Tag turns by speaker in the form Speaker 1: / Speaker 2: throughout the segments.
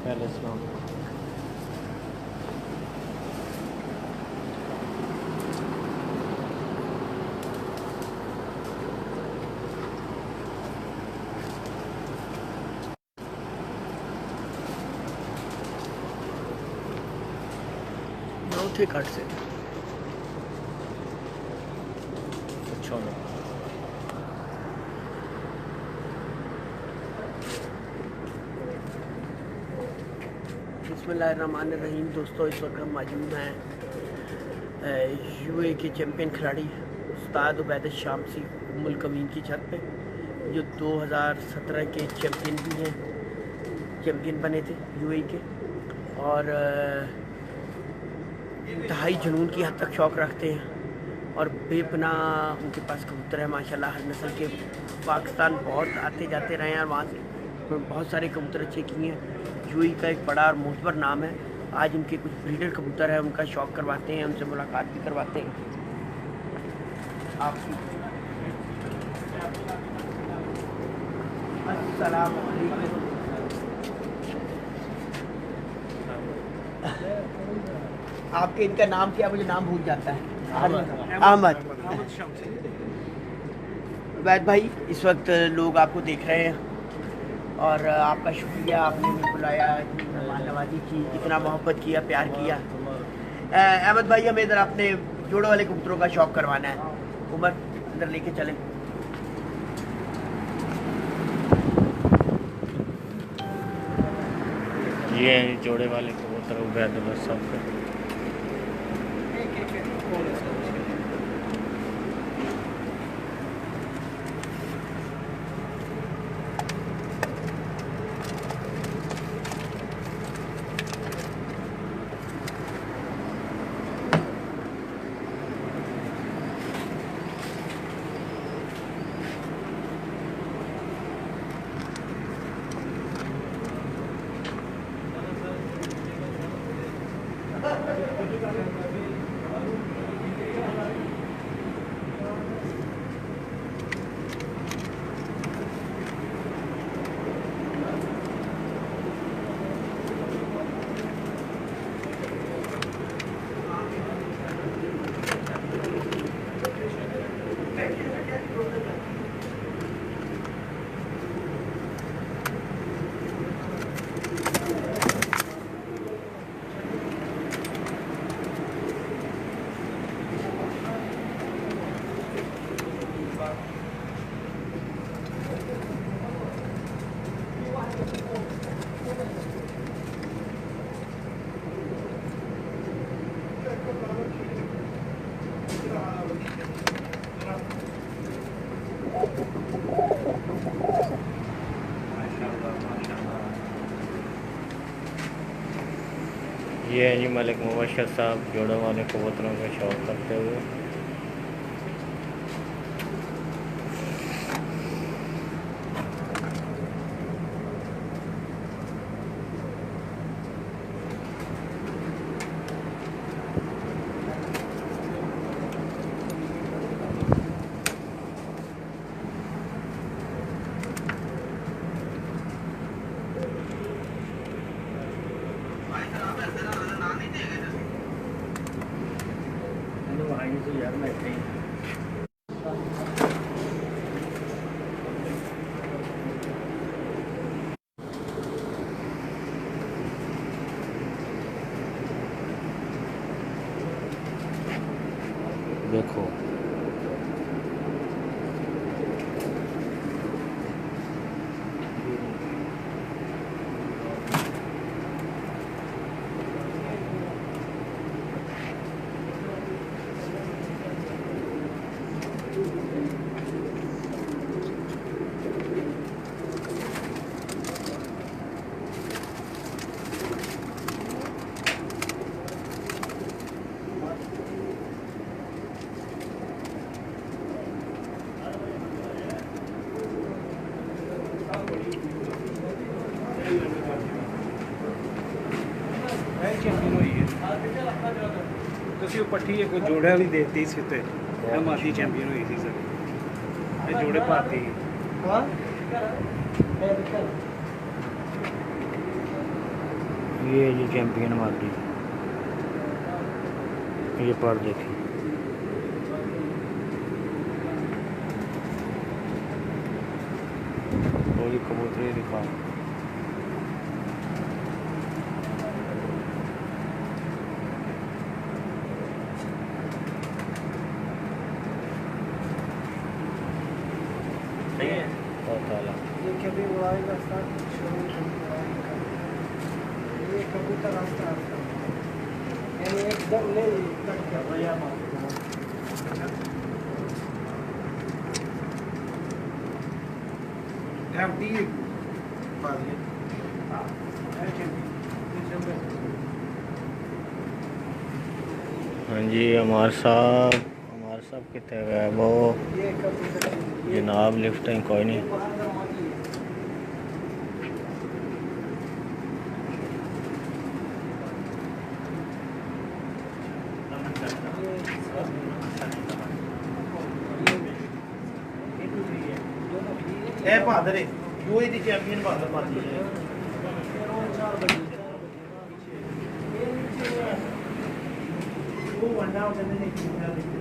Speaker 1: Palace नाम।
Speaker 2: थे cut से
Speaker 1: अच्छा ना।
Speaker 2: बिस्मिल्लाहिर्रहमानिर्रहीम। दोस्तों, इस वक्त हम मौजूद हैं यूए के चैम्पियन खिलाड़ी उस्ताद उबैद शामसी उम्मुल कवीन की छत पे, जो 2017 के चैम्पियन भी हैं, चैम्पियन बने थे यूए के, और इंतहाई जुनून की हद तक शौक़ रखते हैं और बेपनाह उनके पास कबूतर है माशाल्लाह। हर नस्ल के पाकिस्तान बहुत आते जाते रहे हैं और वहाँ से बहुत सारे कबूतर अच्छे किए हैं। यूएई का एक बड़ा और मोतबर नाम है। आज उनके कुछ ब्रीडर कबूतर हैं, उनका शौक़ करवाते हैं, उनसे मुलाकात भी करवाते हैं आपकी। अस्सलाम वालेकुम। आपके इनका नाम क्या? मुझे नाम भूल जाता है। अहमद। वैद भाई, इस वक्त लोग आपको देख रहे हैं और आपका शुक्रिया, आपने हमें बुलाया, मेहमान नवाजी की, इतना मोहब्बत किया, प्यार किया। अहमद भाई, हमें इधर अपने जोड़ों वाले कबूतरों का शौक़ करवाना है। उमर, इधर लेके चलें।
Speaker 1: ये हैं जोड़े वाले कबूतर उबैदुल्लाह साहब के। ये हैं जी मलिक मुबशर साहब जोड़ों वाले कबूतरों का शौक़ करते हुए। देखो
Speaker 3: चैंपियन हुई है ਤੁਸੀਂ ਉਹ ਪੱਠੀ ਇੱਕ ਜੋੜੇ ਵਾਲੀ ਦੇਤੀ ਸੀ ਉੱਤੇ ਇਹ ਮਾਦੀ ਚੈਂਪੀਅਨ ਹੋਈ ਸੀ ਸਰ ਇਹ ਜੋੜੇ ਭਾਰਤੀ
Speaker 2: हाँ
Speaker 1: ये जी चैम्पियन मादी, ये पर देखिए। पूरी कबूतरी दिखा।
Speaker 2: सही है।
Speaker 1: बहुत आला।
Speaker 4: ये कभी उड़ाएगा सर, शुरू कभी उड़ाएगा। ये कबूतर रास्ता यानी एकदम ले कट कर रहा है।
Speaker 1: हाँ जी, हमारे साहब कितने गए वो
Speaker 4: ये कबूतर
Speaker 1: जनाब, लिफ्ट है कोई नहीं।
Speaker 5: ਇਹ ਬਹਾਦਰ ਹੈ ਯੂਏ ਦੀ ਚੈਂਪੀਅਨ ਬਹਾਦਰ ਮਾਦੀ ਹੈ। ਉਹ ਵੰਡਾ ਉਹ ਕਹਿੰਦੇ ਨੇ ਕਿੰਨਾ ਲਿਖਿਆ।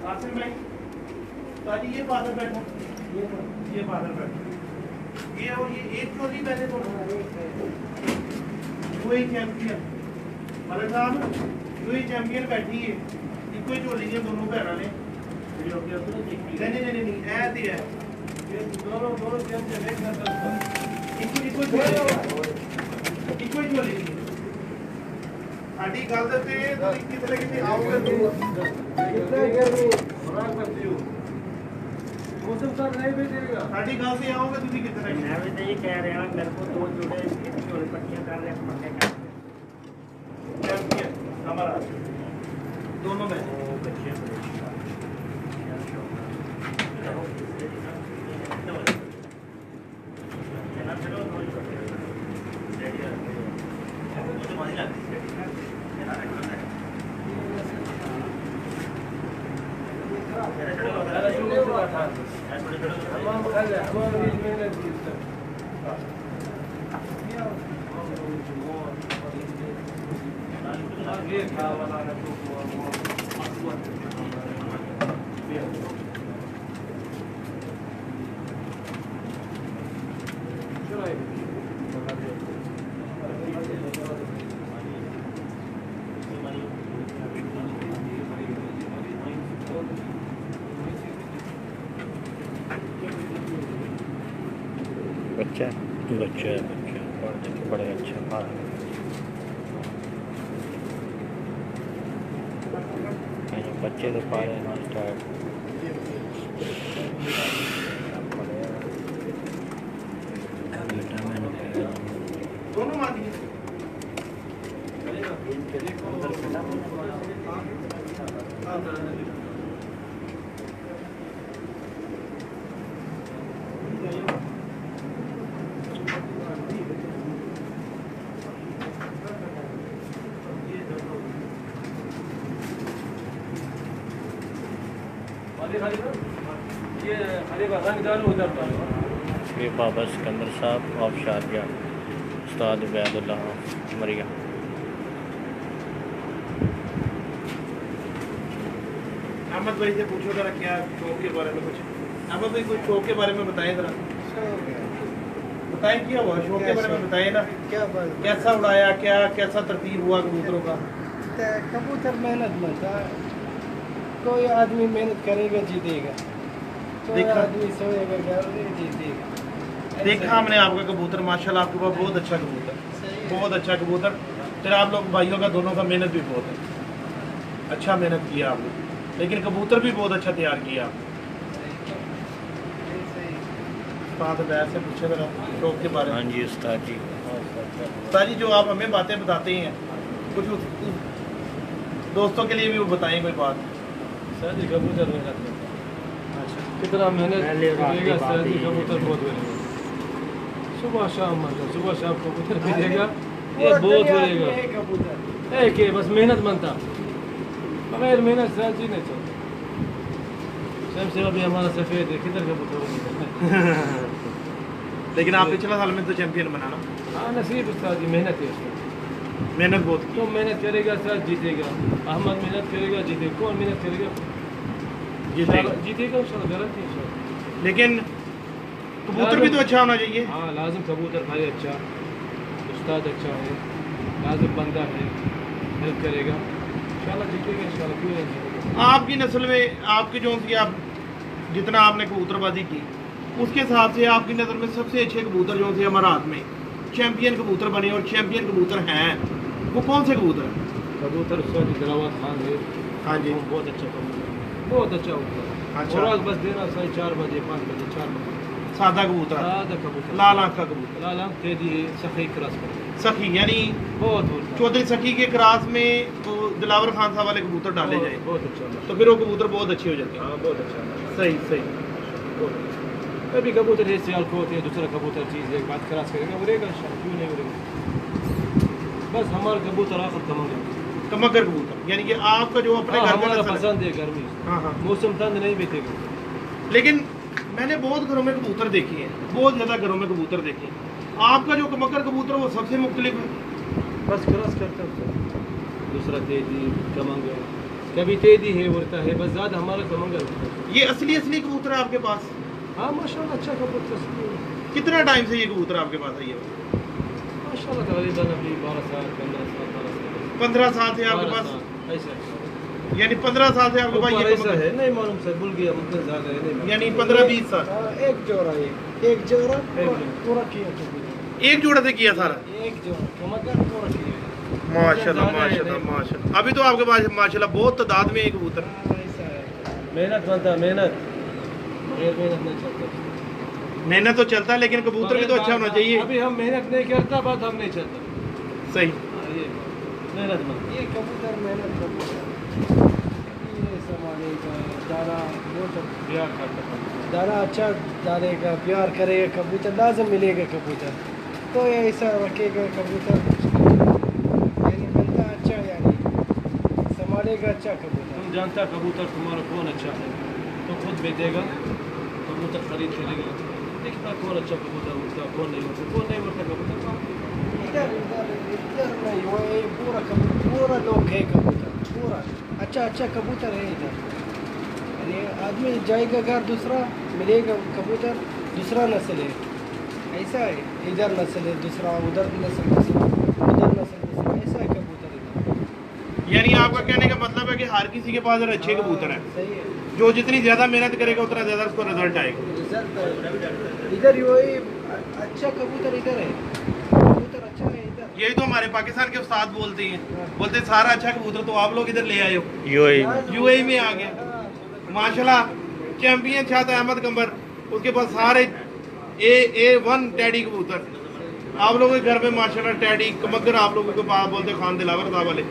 Speaker 5: आसिफ भाई ताजी ये बादल बैठा, ये बादल बैठा, ये और ये एक चोली पहले तो वही चैंपियन मलिक साहब वही चैंपियन बैठी है, इको ही चोली है दोनों भैन ने। नहीं ऐ है दोनों इको ही चोली साडी गल ते कितने कितने आओगे
Speaker 4: मौसम साथ नहीं भेजेगा।
Speaker 5: साडी गल ते आओगे तुम कितने।
Speaker 2: मैं भी तो ये कह रहा हूँ, मेरे को दो जोड़े चोल पट्टियाँ कर रहे हैं पट्टे का
Speaker 5: चैंपियन हमारा दोनों में
Speaker 1: बच्चा बच्चा बड़े अच्छा पाल। बच्चे तो पाले ना स्टार्ट
Speaker 5: दोनों मादी
Speaker 1: ये बाबा सिकंदर साहब ऑफ शारजा उस्ताद उबैदुल्लाह मरिया।
Speaker 5: अहमद भाई से पूछो जरा क्या शौक के बारे में कुछ। अहमद भाई कुछ शौक के बारे में बताएं जरा, बताएं क्या हुआ शौक के बारे में बताएं ना।
Speaker 4: क्या बात
Speaker 5: कैसा उड़ाया, क्या कैसा तरतीब हुआ कबूतरों का?
Speaker 4: कबूतर मेहनत बनता है। कोई आदमी मेहनत करेगा जीतेगा, कोई
Speaker 5: देखा-
Speaker 4: आदमी सोएगा घर में जीतेगा।
Speaker 5: देखा हमने आपका कबूतर, माशाल्लाह आपके पास बहुत अच्छा कबूतर, बहुत अच्छा कबूतर। फिर आप लोग भाइयों का दोनों का मेहनत भी बहुत है, अच्छा मेहनत किया आपने, लेकिन कबूतर भी बहुत अच्छा तैयार किया आपने। उस्ताद बैर से पूछे जरा शौक के बारे
Speaker 1: हाँ
Speaker 5: में।
Speaker 1: जी उस्ताद जी।
Speaker 5: उस्ताद जी जो आप हमें बातें बताते हैं कुछ उस दोस्तों के लिए भी वो बताएं कोई बात।
Speaker 6: सर जी कबूतर मेहनत करता है। कितना मेहनत करेगा सर जी, कबूतर बहुत बनेगा। सुबह शाम मतलब सुबह शाम कबूतर भेजेगा, ये बहुत बनेगा।
Speaker 4: कबूतर
Speaker 6: एक है बस मेहनत बनता, बगैर मेहनत सर जी नहीं चलता। सब से अभी हमारा सफ़ेद है, किधर कबूतर बनेगा?
Speaker 5: लेकिन आप पिछले साल में तो चैंपियन बना ना,
Speaker 6: हाँ नसीब उस्ताद जी, मेहनत है उसमें।
Speaker 5: मेहनत बहुत की।
Speaker 6: तो मेहनत करेगा सर जीतेगा। अहमद मेहनत करेगा जीतेगा, कौन मेहनत करेगा
Speaker 5: जीतेगा।
Speaker 6: जीतेगा इंशाल्लाह, गारंटी इंशाल्लाह।
Speaker 5: लेकिन कबूतर भी तो अच्छा होना चाहिए।
Speaker 6: हाँ लाजिम कबूतर भाई अच्छा, उस्ताद अच्छा है, लाजिम बंदा है, हेल्प करेगा इंशाल्लाह जीतेगा इंशाल्लाह, क्यों नहीं जीतेगा।
Speaker 5: आपकी नस्ल में आपके जो सी आप जितना आपने कबूतरबाजी की उसके हिसाब से आपकी नज़र में सबसे अच्छे कबूतर जो थे हमारे हाथ में चैंपियन कबूतर बने और चैंपियन कबूतर हैं, वो कौन से कबूतर हैं?
Speaker 6: कबूतर उस्ताद दिलावर खान है।
Speaker 5: हाँ जी।
Speaker 6: वो बहुत अच्छा कबूतर, बहुत अच्छा होता है।
Speaker 5: अच्छा।
Speaker 6: खुराक बस देना सही 4 बजे 5 बजे 4 बजे।
Speaker 5: सादा कबूतर,
Speaker 6: सादा कबूतर,
Speaker 5: लाल आँख का कबूतर,
Speaker 6: लाल आँख तेजी है, सखी क्रॉस पर
Speaker 5: सखी यानी
Speaker 6: बहुत होता है।
Speaker 5: चौधरी सखी के क्रास में वो दिलावर खान साहब वाले कबूतर डाले जाए
Speaker 6: बहुत अच्छा होता है।
Speaker 5: तो फिर वो कबूतर बहुत अच्छे हो जाते हैं।
Speaker 6: हाँ बहुत अच्छा होता है।
Speaker 5: सही सही।
Speaker 6: कभी कबूतर है सियाल को होते हैं, दूसरा कबूतर चीज़ है, बात क्रॉस करेगा उड़ेगा इंशाल्लाह, क्यों नहीं उड़ेगा। बस हमारा कबूतर आखिर कमांगा।
Speaker 5: कमकर कबूतर यानी कि आपका जो अपने घर का
Speaker 6: हमारा
Speaker 5: नस्ल है।
Speaker 6: पसंद है गर्मी,
Speaker 5: हाँ हाँ।
Speaker 6: मौसम ठंड नहीं बीतेगा।
Speaker 5: लेकिन मैंने बहुत घरों में कबूतर देखे हैं, बहुत ज़्यादा घरों में कबूतर देखे हैं। आपका जो कमकर कबूतर है वो सबसे मुख्तलिफ है।
Speaker 6: बस क्रॉस करता है दूसरा तेजी कमांगा, कभी तेजी है उड़ता है, बस ज़्यादा हमारा कमांगा होता है।
Speaker 5: ये असली असली कबूतर है आपके पास?
Speaker 6: हाँ माशाल्लाह अच्छा कबूतर
Speaker 5: कितना टाइम से ये कबूतर आपके पास है? ये
Speaker 6: माशाल्लाह तकरीबन अभी 12 साल
Speaker 5: 15 साल से आपके पास,
Speaker 6: ऐसा
Speaker 5: यानी 15 साल से आपके पास ये
Speaker 6: ऐसा
Speaker 5: कबूतर
Speaker 6: है, नहीं मालूम सर, भूल गया मतलब ज़्यादा है नहीं।
Speaker 5: यानी 15-20 साल।
Speaker 4: एक जोड़ा है, एक जोड़ा पूरा किया कबूतर,
Speaker 5: एक जोड़े से किया सारा?
Speaker 4: एक जोड़ा कबूतर पूरा किया।
Speaker 5: माशाल्लाह माशाल्लाह माशाल्लाह। अभी तो आपके पास माशाल्लाह बहुत तादाद में एक कबूतर।
Speaker 4: ऐसा है।
Speaker 6: मेहनत बनता है, मेहनत बगैर मेहनत नहीं चलता।
Speaker 5: मेहनत तो चलता है लेकिन कबूतर भी तो अच्छा होना चाहिए।
Speaker 6: अभी हम मेहनत नहीं करता, बात हम नहीं चलता।
Speaker 5: सही।
Speaker 6: हाँ, ये मेहनत बन
Speaker 4: ये कबूतर मेहनत कबूतर, ये संभाले का दाना बहुत
Speaker 6: प्यार करता है।
Speaker 4: दाना अच्छा डालेगा, प्यार करेगा कबूतर, लाजम मिलेगा कबूतर। तो ऐसा रखेगा कबूतर यानी बनता अच्छा, यानी संभालेगा अच्छा कबूतर।
Speaker 6: तुम जानता कबूतर तुम्हारा कौन अच्छा है तो खुद बेचेगा, कबूतर खरीद करेगा, देखता कौन अच्छा कबूतर उड़ता, कौन नहीं उड़ता, कौन नहीं उड़ता कबूतर।
Speaker 4: इधर इधर इधर नहीं, वो ये पूरा कबूतर, पूरा लोग है कबूतर, पूरा अच्छा अच्छा कबूतर है इधर। यानी आदमी जाएगा घर दूसरा मिलेगा कबूतर, दूसरा नस्ल है, ऐसा है। इधर नस्ल है दूसरा, उधर नस्ल दूसरा, उधर नस्ल दूसरा, ऐसा है कबूतर इधर।
Speaker 5: यानी आपका कहने का मतलब है कि हर किसी के पास अच्छे कबूतर हैं,
Speaker 4: सही है।
Speaker 5: जो जितनी ज़्यादा मेहनत करेगा उतना ज़्यादा उसको रिजल्ट आएगा।
Speaker 4: रिजल्ट इधर वही अच्छा कबूतर इधर है, कबूतर अच्छा है इधर।
Speaker 5: यही तो हमारे पाकिस्तान के उस्ताद बोलते हैं, बोलते हैं सारा अच्छा कबूतर तो आप लोग इधर ले आए हो,
Speaker 1: यूएई
Speaker 5: यूएई में आ गया। माशाल्लाह चैंपियन शाद अहमद कंबर, उसके पास सारे A1 टैडी कबूतर। आप लोगों के घर में माशाल्लाह टैडी कमगर आप लोगों के पास बोलते खान दिलावर साहब वाले।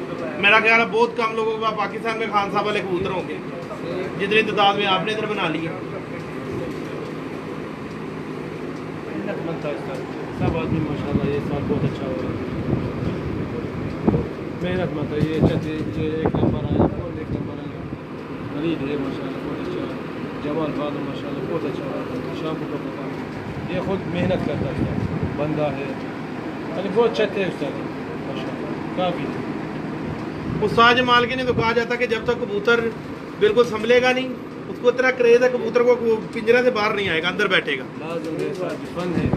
Speaker 5: मेरा ख्याल है बहुत कम लोगों के पास पाकिस्तान में खान साहब वाले कबूतर होंगे जितनी तादाद में आपने इधर बना ली है।
Speaker 6: मेहनत बनता है इसका, सब आदमी माशाल्लाह ये साल बहुत अच्छा हो रहा है। मेहनत बनता है, ये अच्छा ये 1 नंबर आया, और 1 नंबर आया, गरीब है माशाल्लाह बहुत अच्छा, जवान बादल माशाल्लाह बहुत अच्छा हो रहा है। शाम को पता ये खुद मेहनत करता है, बंदा है यानी बहुत अच्छे थे उस्ताद माशाल्लाह काफ़ी थे।
Speaker 5: उस्ताद जमाल के ने तो कहा जाता कि जब तक कबूतर बिल्कुल संभलेगा नहीं, उसको इतना क्रेज है कबूतर को, वो पिंजरे से बाहर नहीं आएगा, अंदर बैठेगा।
Speaker 6: लाज़िम है उस्ताद, फन है,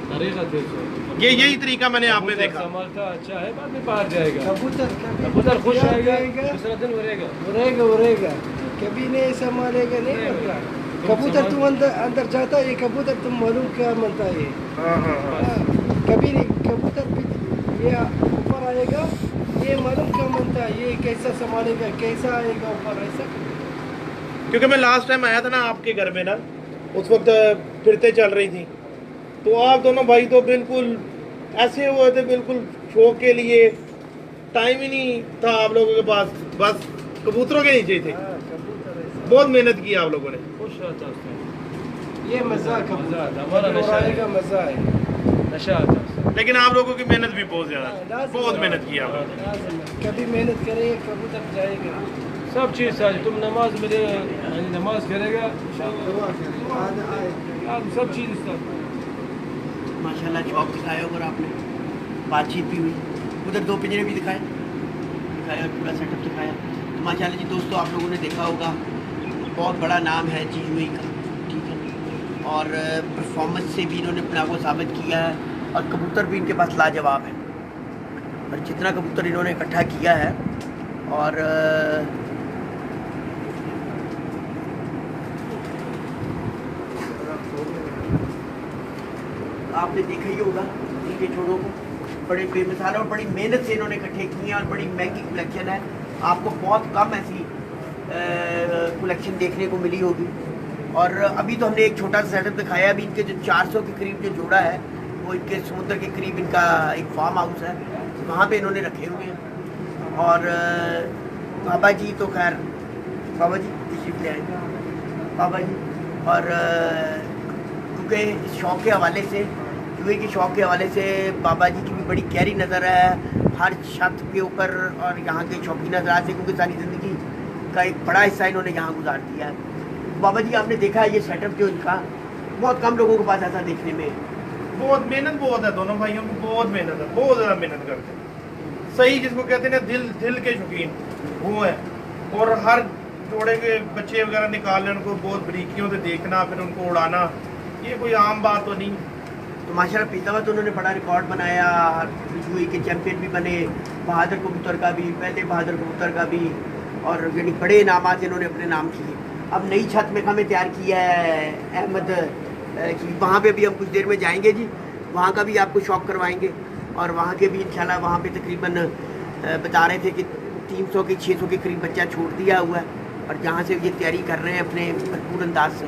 Speaker 6: तरीक़त है उस्ताद।
Speaker 5: यही तरीका मैंने आप में देखा।
Speaker 6: संभालता अच्छा है, बाद में बाहर जाएगा।
Speaker 4: कबूतर
Speaker 6: खुश
Speaker 4: क्या
Speaker 6: रहेगा,
Speaker 4: जाएगा?
Speaker 6: दूसरा दिन उड़ेगा।
Speaker 4: उड़ेगा कभी नहीं संभालेगा, नहीं पकड़ा कबूतर तुम अंदर जाता है, ये कबूतर तुम मालूम क्या बनता है ये। कभी नहीं कबूतर ये ऊपर आएगा, ये मालूम क्या बनता है, ये कैसा संभालेगा, कैसा आएगा ऊपर, ऐसा।
Speaker 5: क्योंकि मैं लास्ट टाइम आया था ना आपके घर में ना, उस वक्त फिरते चल रही थी, तो आप दोनों भाई तो बिल्कुल ऐसे हुए थे, बिल्कुल शौक के लिए टाइम ही नहीं था आप लोगों के पास, बस कबूतरों के नीचे थे। बहुत मेहनत की आप लोगों ने।
Speaker 6: खुश रहता उस्ताद,
Speaker 4: ये मजा
Speaker 6: मज़ा आता, हमारा नशा है।
Speaker 4: आएगा, मजा है।
Speaker 6: नशा आता उस्ताद।
Speaker 5: लेकिन आप लोगों की मेहनत भी बहुत ज्यादा,
Speaker 4: लाज़िम
Speaker 5: बहुत
Speaker 4: है।
Speaker 5: मेहनत की आप लोगों
Speaker 4: कभी मेहनत करेगा कबूतर जाएगा।
Speaker 6: सब चीज़ सारी, तुम नमाज मिले यानी नमाज करेगा आप सब चीज़ उस्ताद।
Speaker 2: माशाल्लाह शौक दिखाया और आपने, बातचीत भी हुई, उधर 2 पिंजरे भी दिखाया और पूरा सेटअप दिखाया। तो माशाल्लाह जी दोस्तों, आप लोगों ने देखा होगा बहुत बड़ा नाम है GUI का, ठीक है, और परफॉर्मेंस से भी इन्होंने अपने आप को साबित किया है, और कबूतर भी इनके पास लाजवाब है। और जितना कबूतर इन्होंने इकट्ठा किया है, और आपने देखा ही होगा इनके छोरों को, बड़े बेमिसाल और बड़ी मेहनत से इन्होंने इकट्ठे किए हैं, और बड़ी महंगी कलेक्शन है। आपको बहुत कम ऐसी कलेक्शन देखने को मिली होगी। और अभी तो हमने एक छोटा सा सेटअप दिखाया, अभी इनके जो 400 के करीब जो जोड़ा है, वो इनके समुद्र के करीब इनका एक फार्म हाउस है, वहाँ पे इन्होंने रखे हुए हैं। और बाबा जी तो खैर, बाबा जी तशरीफ ले आएंगे बाबा जी। और क्योंकि इस शौक़ के हवाले से, जुए के शौक़ के हवाले से बाबा जी की भी बड़ी गहरी नज़र है हर छत के ऊपर, और यहाँ के शौकीन हज़रात से, क्योंकि सारी ज़िंदगी का एक बड़ा हिस्सा इन्होंने यहाँ गुजार दिया है। बाबा जी आपने देखा है ये सेटअप जो इनका, बहुत कम लोगों के पास ऐसा देखने में।
Speaker 5: बहुत मेहनत बहुत है, दोनों भाइयों की बहुत मेहनत है, बहुत ज़्यादा मेहनत करते हैं। सही जिसको कहते हैं ना, दिल के शौकीन वो है। और हर जोड़े के बच्चे वगैरह निकालने, उनको बहुत बारीकियों से देखना, फिर उनको उड़ाना, ये कोई आम बात तो नहीं।
Speaker 2: तो माशाल्लाह पीतावा तो उन्होंने बड़ा रिकॉर्ड बनाया, जुए के चैंपियन भी बने, बहादुर कबूतर का भी, पहले बहादुर कबूतर का भी, और यानी बड़े इनामात इन्होंने अपने नाम किए। अब नई छत में हमें तैयार किया है अहमद की, वहाँ पे भी हम कुछ देर में जाएंगे जी, वहाँ का भी आपको शौक करवाएंगे। और वहाँ के भी इंशाल्लाह, वहाँ पे तकरीबन बता रहे थे कि 300 के 600 के करीब बच्चा छोड़ दिया हुआ है, और जहाँ से ये तैयारी कर रहे हैं अपने भरपूर अंदाज से।